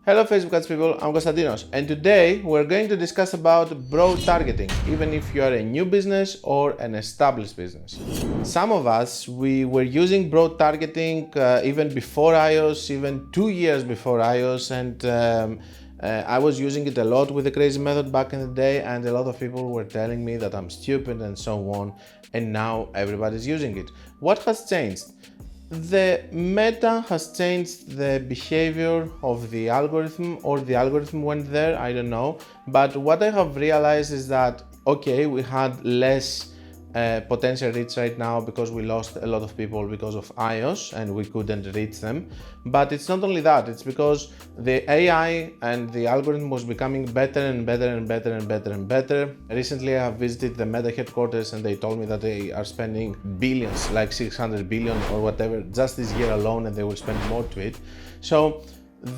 Hello Facebook ads people, I'm Konstantinos, and today we're going to discuss about broad targeting, even if you are a new business or an established business. Some of us, we were using broad targeting even before iOS, even 2 years before iOS, and I was using it a lot with the crazy method back in the day, and a lot of people were telling me that I'm stupid and so on, and now everybody's using it. What has changed? The meta has changed the behavior of the algorithm, or the algorithm went there, I don't know. But what I have realized is that, okay, we had less potential reach right now because we lost a lot of people because of iOS and we couldn't reach them. But it's not only that, it's because the AI and the algorithm was becoming better and better and better and better and better. Recently I have visited the Meta headquarters and they told me that they are spending billions, like 600 billion or whatever, just this year alone, and they will spend more to it. So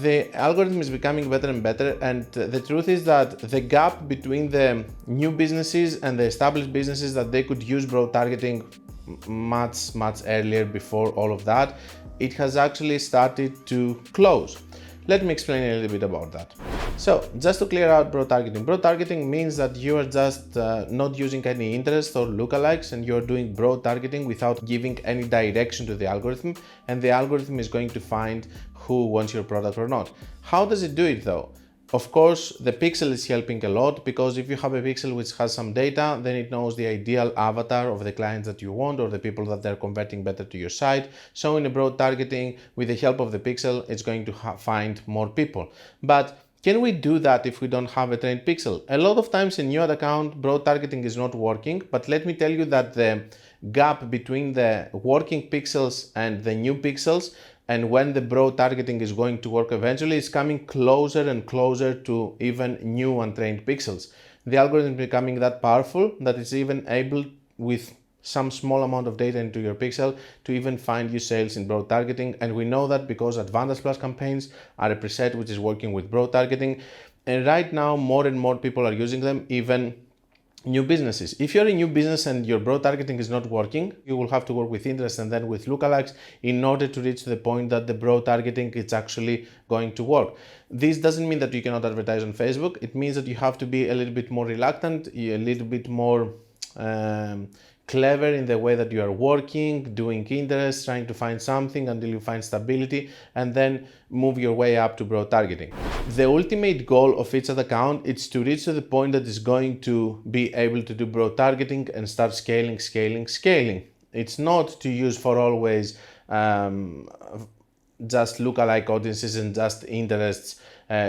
the algorithm is becoming better and better, and the truth is that the gap between the new businesses and the established businesses, that they could use broad targeting much earlier before all of that, it has actually started to close. Let me explain a little bit about that. So, just to clear out broad targeting means that you are just not using any interest or lookalikes, and you're doing broad targeting without giving any direction to the algorithm, and the algorithm is going to find who wants your product or not. How does it do it though? Of course, the pixel is helping a lot, because if you have a pixel which has some data, then it knows the ideal avatar of the clients that you want, or the people that they're converting better to your site. So in a broad targeting, with the help of the pixel, it's going to find more people. But can we do that if we don't have a trained pixel? A lot of times in new ad account, broad targeting is not working, but let me tell you that the gap between the working pixels and the new pixels, and when the broad targeting is going to work eventually, is coming closer and closer to even new untrained pixels. The algorithm is becoming that powerful that it's even able, with some small amount of data into your pixel, to even find you sales in broad targeting. And we know that because Advantage Plus campaigns are a preset which is working with broad targeting, and right now more and more people are using them, even new businesses. If you're a new business and your broad targeting is not working, you will have to work with interest and then with lookalikes in order to reach the point that the broad targeting is actually going to work. This doesn't mean that you cannot advertise on Facebook. It means that you have to be a little bit more reluctant, a little bit more clever in the way that you are working, doing interest, trying to find something until you find stability, and then move your way up to broad targeting. The ultimate goal of each ad account is to reach to the point that is going to be able to do broad targeting and start scaling. It's not to use for always just lookalike audiences and just interests,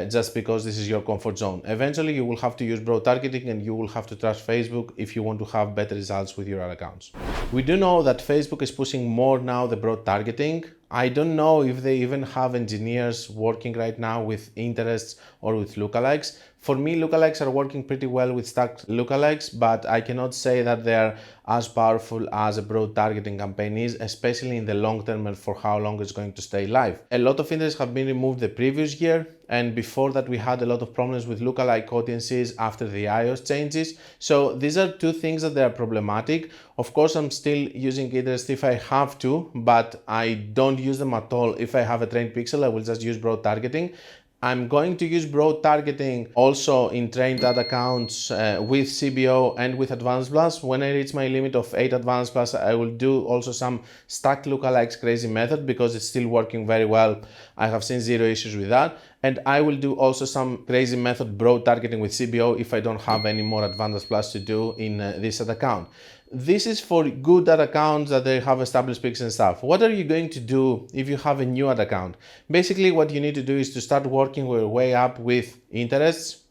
just because this is your comfort zone. Eventually you will have to use broad targeting, and you will have to trust Facebook if you want to have better results with your ad accounts. We do know that Facebook is pushing more now the broad targeting. I don't know if they even have engineers working right now with interests or with lookalikes. For me, lookalikes are working pretty well with stacked lookalikes, but I cannot say that they are as powerful as a broad targeting campaign is, especially in the long term and for how long it's going to stay live. A lot of interests have been removed the previous year, and before that we had a lot of problems with lookalike audiences after the iOS changes. So these are two things that they are problematic. Of course, I'm still using interest if I have to, but I don't use them at all. If I have a trained pixel, I will just use broad targeting. I'm going to use broad targeting also in trained ad accounts with CBO and with Advanced Plus. When I reach my limit of 8 Advanced Plus, I will do also some stacked lookalikes crazy method, because it's still working very well. I have seen zero issues with that. And I will do also some crazy method broad targeting with CBO if I don't have any more Advanced Plus to do in this ad account. This is for good ad accounts that they have established pixels and stuff. What are you going to do if you have a new ad account? Basically, what you need to do is to start working your way up with interests,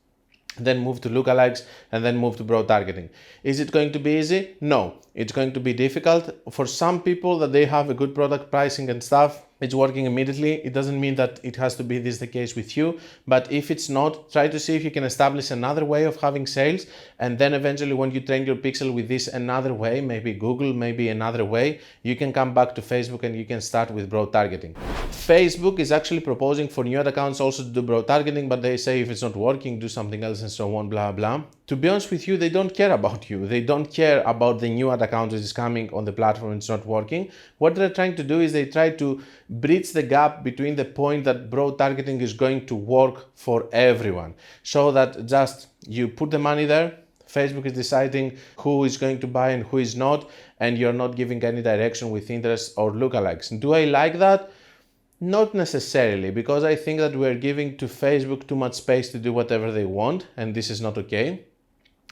then move to lookalikes, and then move to broad targeting. Is it going to be easy? No, it's going to be difficult. For some people that they have a good product pricing and stuff, it's working immediately. It doesn't mean that it has to be this the case with you, but if it's not, try to see if you can establish another way of having sales, and then eventually when you train your pixel with this another way, maybe Google, maybe another way, you can come back to Facebook and you can start with broad targeting. Facebook is actually proposing for new ad accounts also to do broad targeting, but they say if it's not working, do something else and so on, blah blah. to be honest with you, they don't care about you. They don't care about the new ad account that is coming on the platform and it's not working. What they're trying to do is they try to bridge the gap between the point that broad targeting is going to work for everyone. So that just you put the money there, Facebook is deciding who is going to buy and who is not, and you're not giving any direction with interest or lookalikes. And do I like that? Not necessarily, because I think that we're giving to Facebook too much space to do whatever they want, and this is not okay.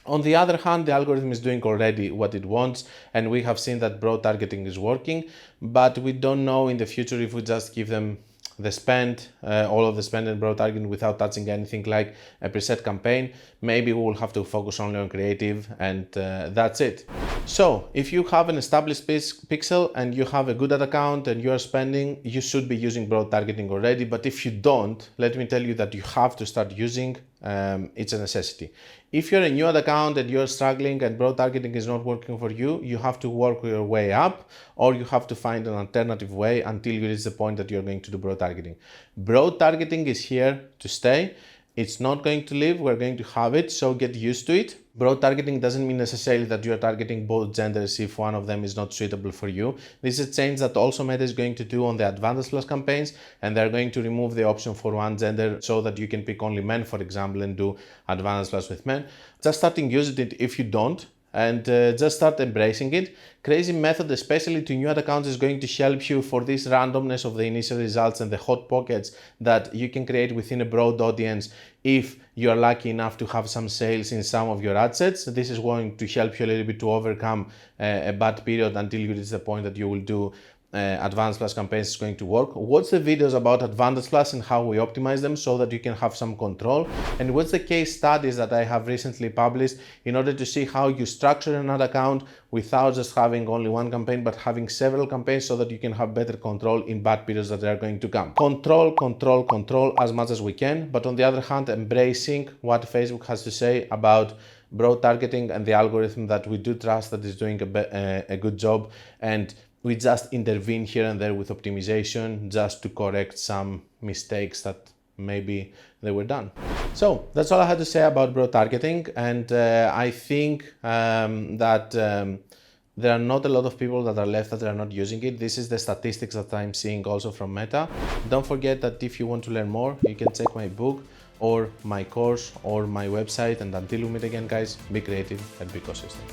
On the other hand, the algorithm is doing already what it wants, and we have seen that broad targeting is working, but we don't know in the future if we just give them the spend, all of the spend and broad targeting without touching anything like a preset campaign. Maybe we will have to focus only on creative, and that's it. So if you have an established pixel and you have a good ad account and you are spending, you should be using broad targeting already. But if you don't, let me tell you that you have to start using. It's a necessity. If you're a new ad account and you're struggling and broad targeting is not working for you, you have to work your way up, or you have to find an alternative way until you reach the point that you're going to do broad targeting. Broad targeting is here to stay. It's not going to leave, we're going to have it, so get used to it. Broad targeting doesn't mean necessarily that you're targeting both genders if one of them is not suitable for you. This is a change that also Meta is going to do on the Advantage Plus campaigns, and they're going to remove the option for one gender so that you can pick only men, for example, and do Advantage Plus with men. Just starting using it if you don't, and just start embracing it. Crazy method, especially to new ad accounts, is going to help you for this randomness of the initial results and the hot pockets that you can create within a broad audience if you are lucky enough to have some sales in some of your ad sets. This is going to help you a little bit to overcome a bad period until you reach the point that you will do Advanced Plus campaigns is going to work. Watch the videos about Advantage Plus and how we optimize them so that you can have some control. And watch the case studies that I have recently published in order to see how you structure an ad account without just having only one campaign, but having several campaigns so that you can have better control in bad periods that are going to come. Control as much as we can, but on the other hand, embracing what Facebook has to say about broad targeting and the algorithm that we do trust that is doing a good job, and we just intervene here and there with optimization just to correct some mistakes that maybe they were done. So that's all I had to say about broad targeting, and I think that there are not a lot of people that are left that are not using it. This is the statistics that I'm seeing also from Meta. Don't forget that if you want to learn more, you can check my book or my course or my website, and until we meet again, guys, be creative and be consistent.